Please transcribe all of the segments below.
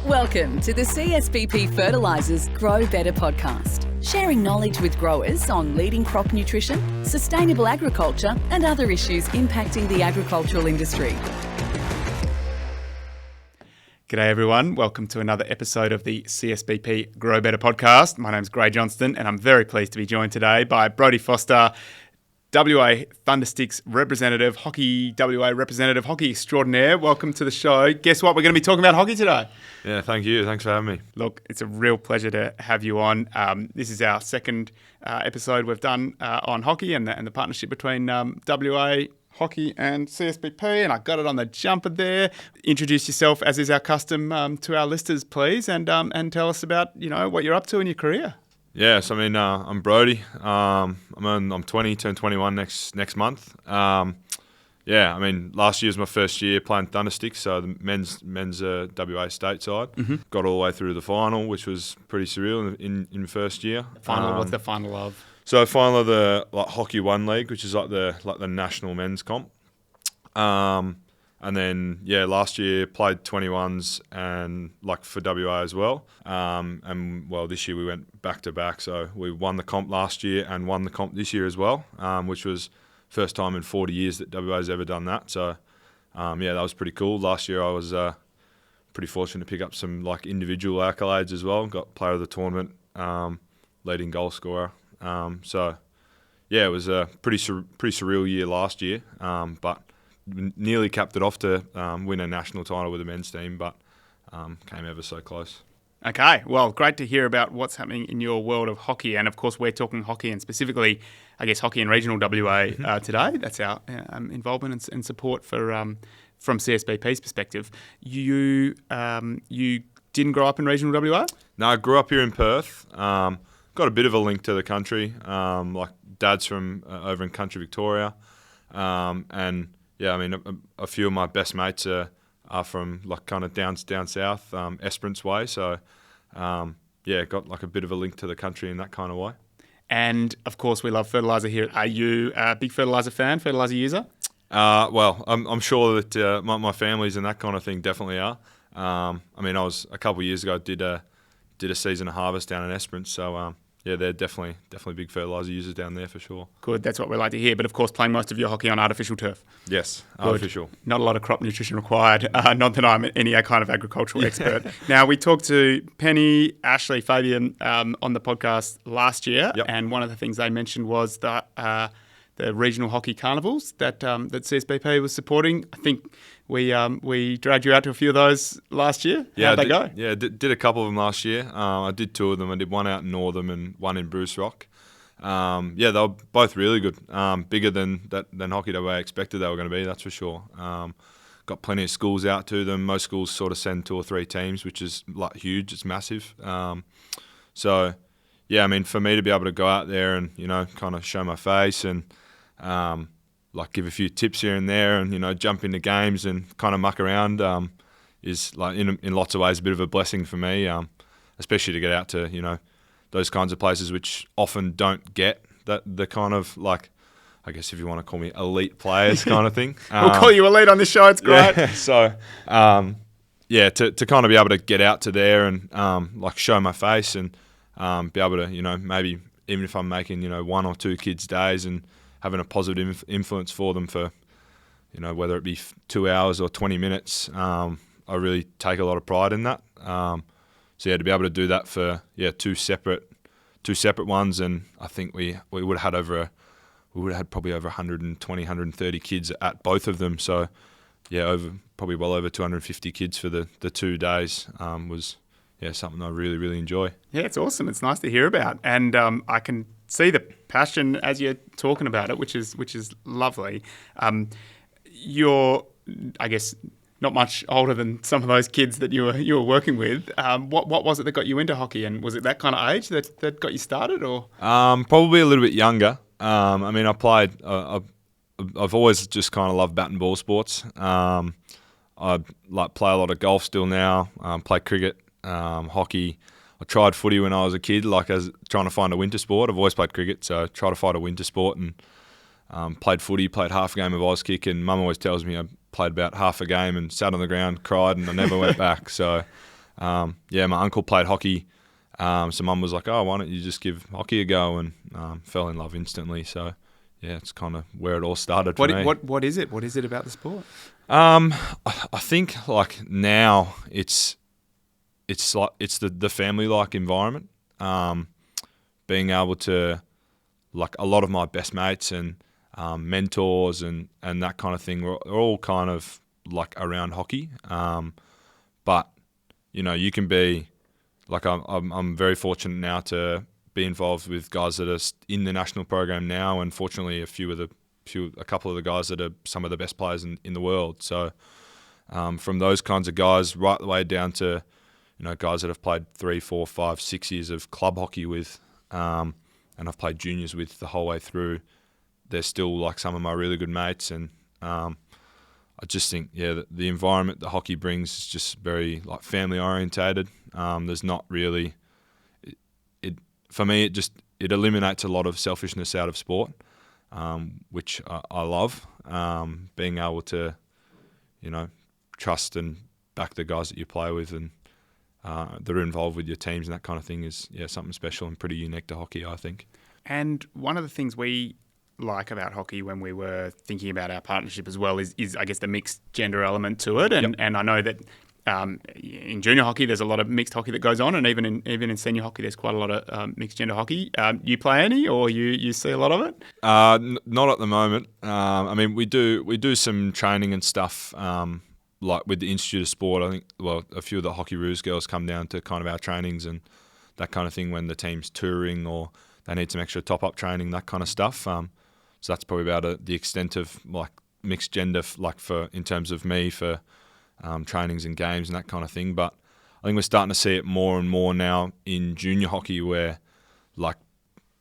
Welcome to the CSBP Fertilisers Grow Better Podcast, sharing knowledge with growers on leading crop nutrition, sustainable agriculture and other issues impacting the agricultural industry. G'day everyone, welcome to another episode of the CSBP Grow Better Podcast. My name's Grey Johnston and I'm very pleased to be joined today by Brodee Foster, WA Thundersticks representative, WA representative, hockey extraordinaire. Welcome to the show. Guess what? We're going to be talking about hockey today. Yeah, thank you. Thanks for having me. Look, it's a real pleasure to have you on. This is our second episode we've done on hockey and the partnership between WA Hockey and CSBP, and I got it on the jumper there. Introduce yourself, as is our custom, to our listeners, please, and tell us about what you're up to in your career. Yes, I mean I'm Brodee. I'm 20, turn 21 next month. Yeah, I mean last year was my first year playing Thundersticks, so the men's WA state side. Mm-hmm. Got all the way through the final, which was pretty surreal in first year. Final. What's the final of? So final of the Hockey One League, which is like the national men's comp. And then last year played 21s and for WA as well. And this year we went back to back. So we won the comp last year and won the comp this year as well, which was first time in 40 years that WA's ever done that. So that was pretty cool. Last year I was pretty fortunate to pick up some individual accolades as well. Got player of the tournament, leading goal scorer. It was a pretty surreal year last year, but nearly capped it off to win a national title with the men's team, but came ever so close. Okay, well, great to hear about what's happening in your world of hockey, and of course we're talking hockey and specifically, I guess, hockey and regional WA today. That's our involvement and support for from CSBP's perspective. You didn't grow up in regional WA? No, I grew up here in Perth. Got a bit of a link to the country. Dad's from over in country Victoria, and I mean a few of my best mates are from kind of down south, Esperance way. So got a bit of a link to the country in that kind of way. And of course, we love fertiliser here. Are you a big fertiliser fan, fertiliser user? I'm sure that my families and that kind of thing definitely are. I mean, I was a couple of years ago did a season of harvest down in Esperance, so. They're definitely big fertiliser users down there for sure. Good, that's what we like to hear. But of course, playing most of your hockey on artificial turf. Yes, artificial. Good. Not a lot of crop nutrition required. Not that I'm any kind of agricultural expert. Now, we talked to Penny, Ashley, Fabian on the podcast last year, and one of the things they mentioned was the regional hockey carnivals that CSBP was supporting. I think we dragged you out to a few of those last year. How'd they go? Yeah, did a couple of them last year. I did two of them. I did one out in Northam and one in Bruce Rock. They were both really good. Bigger than hockey that I expected they were going to be, that's for sure. Got plenty of schools out to them. Most schools sort of send 2 or 3 teams, which is huge. It's massive. I mean, for me to be able to go out there and kind of show my face and give a few tips here and there and jump into games and kind of muck around is in lots of ways a bit of a blessing for me, especially to get out to those kinds of places which often don't get the kind of I guess if you want to call me elite players kind of thing. We'll call you elite on this show. It's great. Yeah, so to kind of be able to get out to there and show my face and be able to maybe even if I'm making 1 or 2 kids' days and having a positive influence for them for, whether it be 2 hours or 20 minutes, I really take a lot of pride in that. To be able to do that for two separate ones, and I think we would have had probably over 120, 130 kids at both of them. So probably well over 250 kids for the 2 days was something I really, really enjoy. Yeah, it's awesome. It's nice to hear about, and I can see the passion as you're talking about it, which is lovely. You're, I guess, not much older than some of those kids that you were working with. What was it that got you into hockey, and was it that kind of age that got you started, or? Probably a little bit younger. I mean, I played. I've always just kind of loved bat and ball sports. I play a lot of golf still now. Play cricket, hockey. I tried footy when I was a kid, as trying to find a winter sport. I've always played cricket, so I tried to find a winter sport and played footy, played half a game of Auskick, and Mum always tells me I played about half a game and sat on the ground, cried, and I never went back. So my uncle played hockey. So Mum was like, "Oh, why don't you just give hockey a go?" And fell in love instantly. So yeah, it's kind of where it all started for me. What is it? What is it about the sport? I think like now it's like it's the family like environment. Being able to, like, a lot of my best mates and mentors and that kind of thing are all kind of like around hockey. But you can be like, I'm very fortunate now to be involved with guys that are in the national program now, and fortunately a couple of the guys that are some of the best players in the world. So from those kinds of guys right the way down to guys that have played 3, 4, 5, 6 years of club hockey with, and I've played juniors with the whole way through. They're still like some of my really good mates, and I just think the environment that hockey brings is just very like family orientated. There's not really it for me. It eliminates a lot of selfishness out of sport, which I love. Being able to trust and back the guys that you play with and that are involved with your teams and that kind of thing is something special and pretty unique to hockey, I think. And one of the things we like about hockey when we were thinking about our partnership as well is I guess the mixed gender element to it, and I know that in junior hockey there's a lot of mixed hockey that goes on, and even in senior hockey there's quite a lot of mixed gender hockey. You play any, or you see a lot of it? Not at the moment. I mean, we do some training and stuff. Like with the Institute of Sport, I think, a few of the Hockey Roos girls come down to kind of our trainings and that kind of thing when the team's touring or they need some extra top-up training, that kind of stuff. So that's probably about the extent of like mixed gender, like in terms of me for trainings and games and that kind of thing. But I think we're starting to see it more and more now in junior hockey, where like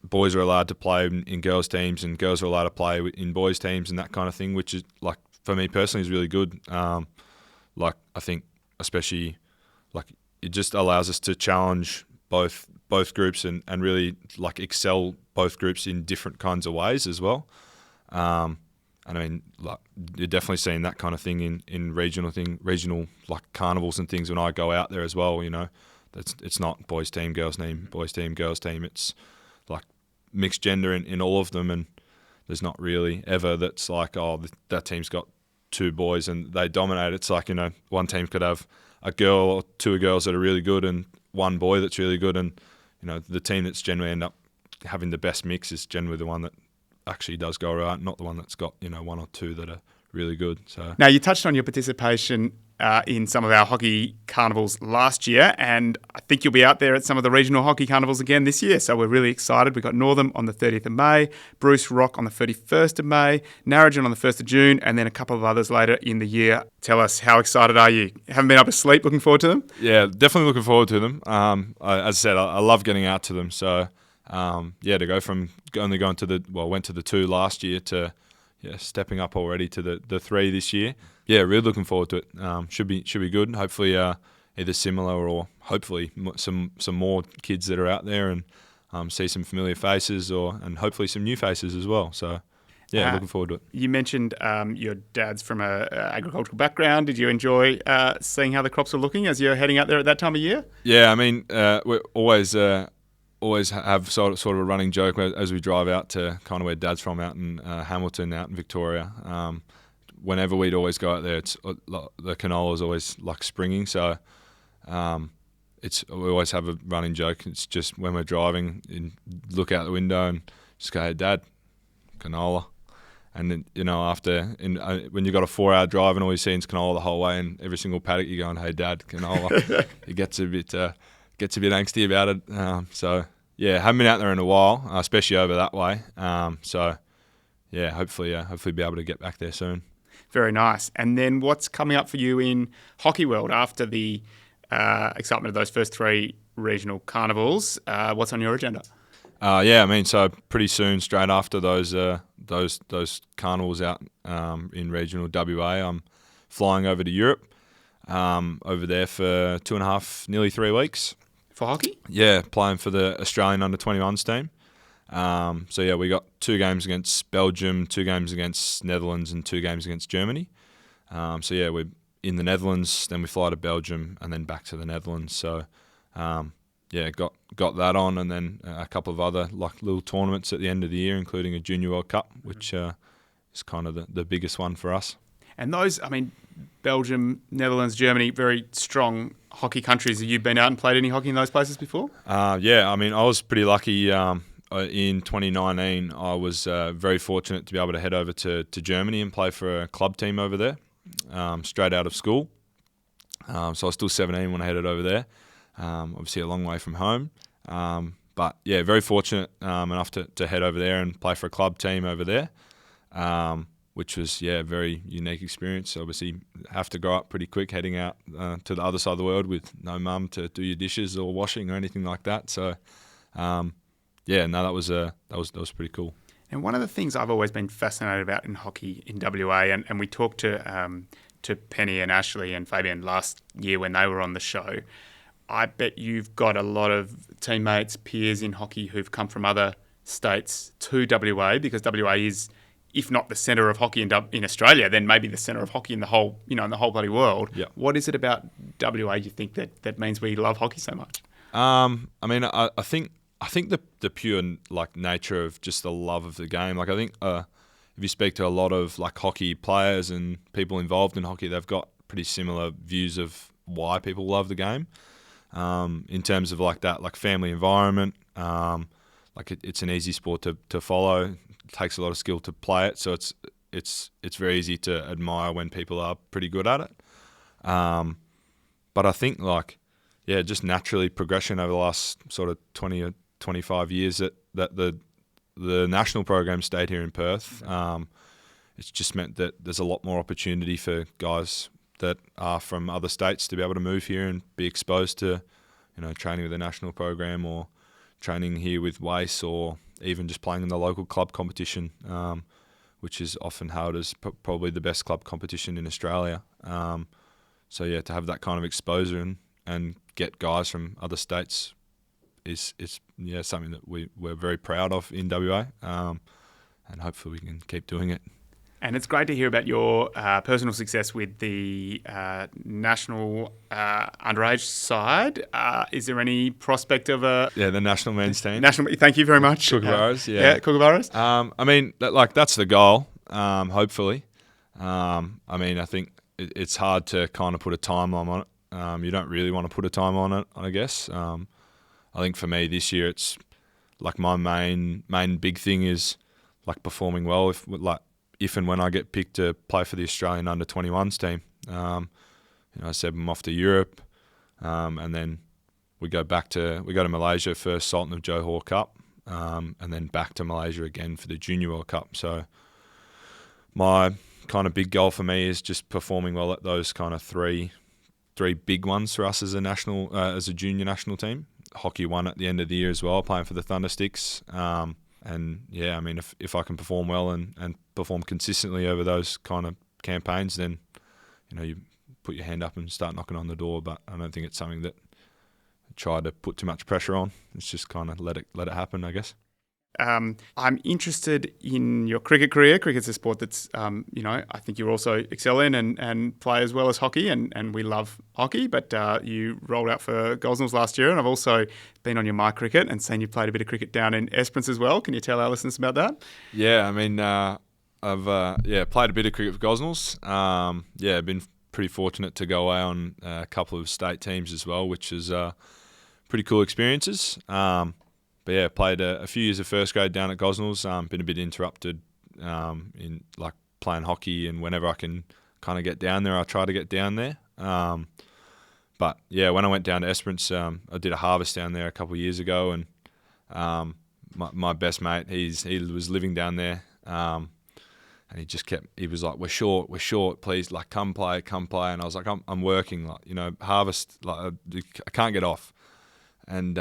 boys are allowed to play in girls' teams and girls are allowed to play in boys' teams and that kind of thing, which is, like, for me personally, is really good. Like, I think especially like it just allows us to challenge both groups and really like excel both groups in different kinds of ways as well. And I mean, like, you're definitely seeing that kind of thing in regional like carnivals and things when I go out there as well. It's not boys team, girls team, boys team, girls team. It's like mixed gender in all of them, and there's not really ever that's like, oh, that team's got 2 boys and they dominate. It's like, one team could have a girl or 2 girls that are really good and 1 boy that's really good, and the team that's generally end up having the best mix is generally the one that actually does go right, not the one that's got 1 or 2 that are really good. So now, you touched on your participation in some of our hockey carnivals last year, and I think you'll be out there at some of the regional hockey carnivals again this year, so we're really excited. We've got Northam on the 30th of May, Bruce Rock on the 31st of May, Narrogin on the 1st of June, and then a couple of others later in the year. Tell us, how excited are you? Haven't been able to sleep, looking forward to them? Yeah, definitely looking forward to them. As I said, I love getting out to them, so to go from only going to went to the 2 last year to stepping up already to the 3 this year. Yeah, really looking forward to it. Should be good. Hopefully, either similar or hopefully some more kids that are out there and see some familiar faces and hopefully some new faces as well. So, yeah, looking forward to it. You mentioned your dad's from an agricultural background. Did you enjoy seeing how the crops were looking as you're heading out there at that time of year? Yeah, I mean, we always have sort of a running joke as we drive out to kind of where Dad's from, out in Hamilton, out in Victoria. Whenever we'd always go out there, it's the canola is always like springing. So we always have a running joke. It's just when we're driving, and look out the window and just go, "Hey, Dad, canola." And then, when you've got a 4-hour drive and all you see is canola the whole way, and every single paddock you're going, "Hey, Dad, canola." It gets a bit angsty about it. So yeah, haven't been out there in a while, especially over that way. So yeah, hopefully be able to get back there soon. Very nice. And then what's coming up for you in hockey world after the excitement of those first 3 regional carnivals? What's on your agenda? I mean, so pretty soon, straight after those carnivals out in regional WA, I'm flying over to Europe. Over there for 2.5, nearly 3 weeks. For hockey? Yeah, playing for the Australian under-21s team. So yeah, we got 2 games against Belgium, 2 games against Netherlands, and 2 games against Germany. So yeah, we're in the Netherlands, then we fly to Belgium, and then back to the Netherlands. So, got that on, and then a couple of other like little tournaments at the end of the year, including a Junior World Cup, which is kind of the biggest one for us. And those, Belgium, Netherlands, Germany, very strong hockey countries. Have you been out and played any hockey in those places before? I was pretty lucky. In 2019, I was very fortunate to be able to head over to Germany and play for a club team over there, straight out of school. So I was still 17 when I headed over there. Obviously a long way from home. But yeah, very fortunate enough to head over there and play for a club team over there, which was, a very unique experience. Obviously have to grow up pretty quick heading out to the other side of the world with no mum to do your dishes or washing or anything like that. So, that was pretty cool. And one of the things I've always been fascinated about in hockey in WA, and we talked to Penny and Ashley and Fabian last year when they were on the show, I bet you've got a lot of teammates, peers in hockey who've come from other states to WA, because WA is, if not the centre of hockey in Australia, then maybe the centre of hockey in the whole bloody world. Yeah. What is it about WA you think that means we love hockey so much? I think the pure like nature of just the love of the game. Like I think if you speak to a lot of like hockey players and people involved in hockey, they've got pretty similar views of why people love the game. In terms of like that, like family environment, like it's an easy sport to follow. It takes a lot of skill to play it, so it's very easy to admire when people are pretty good at it. But I think just naturally progression over the last sort of 20 or 25 years that the national program stayed here in Perth. It's just meant that there's a lot more opportunity for guys that are from other states to be able to move here and be exposed to, training with the national program or training here with WACE or even just playing in the local club competition, which is often hailed as probably the best club competition in Australia. To have that kind of exposure and get guys from other states is something that we're very proud of in WA, and hopefully we can keep doing it. And it's great to hear about your personal success with the national underage side. Is there any prospect of the national men's team? Thank you very much. Kookaburras, Kookaburras. That's the goal. Hopefully, I think it's hard to kind of put a timeline on it. You don't really want to put a time on it, I guess. I think for me this year, it's like my main big thing is like performing well. If and when I get picked to play for the Australian under-21s team, I said I'm off to Europe, and then we go to Malaysia for Sultan of Johor Cup, and then back to Malaysia again for the Junior World Cup. So my kind of big goal for me is just performing well at those kind of three big ones for us as a junior national team. Hockey one at the end of the year as well, playing for the Thundersticks. If I can perform well and perform consistently over those kind of campaigns, then you put your hand up and start knocking on the door. But I don't think it's something that I try to put too much pressure on. It's just kind of let it happen, I guess. I'm interested in your cricket career. Cricket's a sport that's, I think you also excel in and play as well as hockey, and we love hockey, but you rolled out for Gosnells last year, and I've also been on your My Cricket and seen you played a bit of cricket down in Esperance as well. Can you tell our listeners about that? Yeah, I've played a bit of cricket for Gosnells. Been pretty fortunate to go away on a couple of state teams as well, which is pretty cool experiences. Played a few years of first grade down at Gosnells. Been a bit interrupted in like playing hockey, and whenever I can kind of get down there, I try to get down there. When I went down to Esperance, I did a harvest down there a couple of years ago, and my best mate, he was living down there, and he was like, we're short, please, like come play, and I was like, I'm working, harvest, I can't get off. And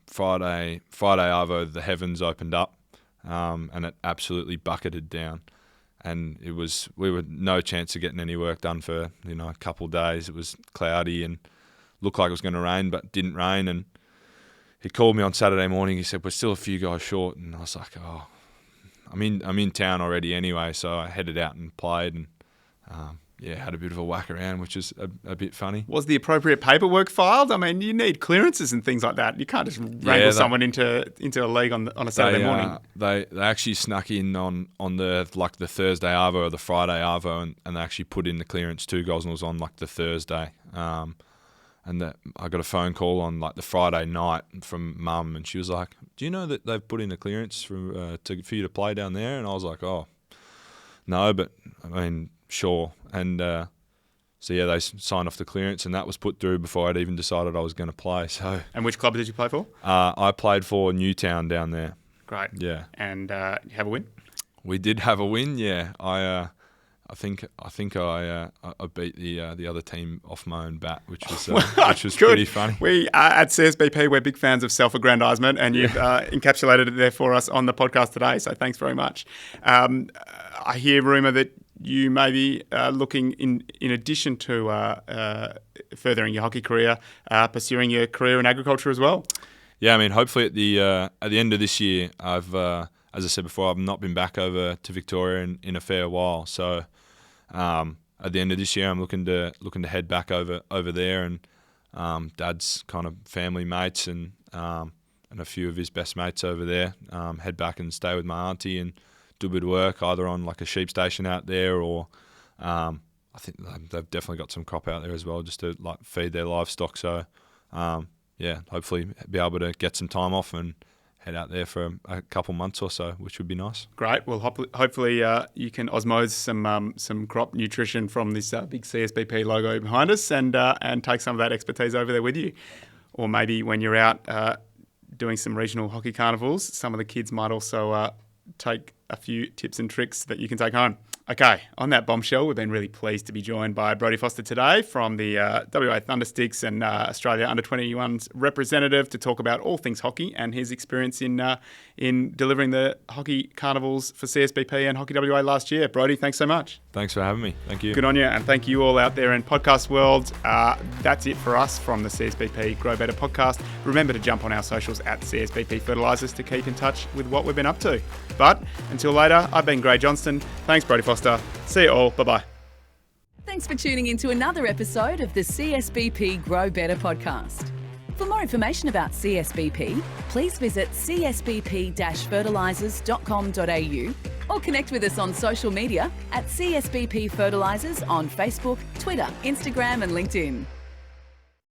Friday arvo, the heavens opened up, and it absolutely bucketed down, and we were no chance of getting any work done for a couple of days. It was cloudy and looked like it was going to rain, but didn't rain. And he called me on Saturday morning. He said, we're still a few guys short, and I was like, I'm in town already anyway. So I headed out and played, and had a bit of a whack around, which is a bit funny. Was the appropriate paperwork filed? I mean, you need clearances and things like that. You can't just wrangle someone into a league on a Saturday morning. They actually snuck in on the Thursday arvo or the Friday arvo, and they actually put in the clearance to Gosnells on like the Thursday. And I got a phone call on like the Friday night from Mum, and she was like, "Do you know that they've put in a clearance for you to play down there?" And I was like, "Oh, no, but I mean, sure." And so they signed off the clearance, and that was put through before I'd even decided I was going to play. So. And which club did you play for? I played for Newtown down there. Great. Yeah. And you have a win? We did have a win. Yeah. I think I beat the other team off my own bat, which was pretty funny. We at CSBP, we're big fans of self-aggrandisement, and you've encapsulated it there for us on the podcast today. So thanks very much. I hear rumour that you may be looking in addition to furthering your hockey career, pursuing your career in agriculture as well. Yeah, I mean, hopefully at the end of this year, as I said before, I've not been back over to Victoria in a fair while. So at the end of this year, I'm looking to head back over there, and Dad's kind of family mates and a few of his best mates over there. Head back and stay with my auntie and do a bit of work either on like a sheep station out there, or I think they've definitely got some crop out there as well, just to like feed their livestock. So hopefully be able to get some time off and head out there for a couple months or so, which would be nice. Great. Well, hopefully you can osmose some crop nutrition from this big CSBP logo behind us, and take some of that expertise over there with you. Or maybe when you're out doing some regional hockey carnivals, some of the kids might also take a few tips and tricks that you can take home. Okay, on that bombshell, we've been really pleased to be joined by Brodee Foster today from the WA Thundersticks and Australia Under-21's representative to talk about all things hockey and his experience in delivering the hockey carnivals for CSBP and Hockey WA last year. Brodee, thanks so much. Thanks for having me. Thank you. Good on you, and thank you all out there in podcast world. That's it for us from the CSBP Grow Better podcast. Remember to jump on our socials at CSBP Fertilisers to keep in touch with what we've been up to. But until later, I've been Grey Johnston. Thanks, Brodee Foster. See you all. Bye-bye. Thanks for tuning into another episode of the CSBP Grow Better podcast. For more information about CSBP, please visit csbp-fertilisers.com.au or connect with us on social media at CSBP Fertilisers on Facebook, Twitter, Instagram and LinkedIn.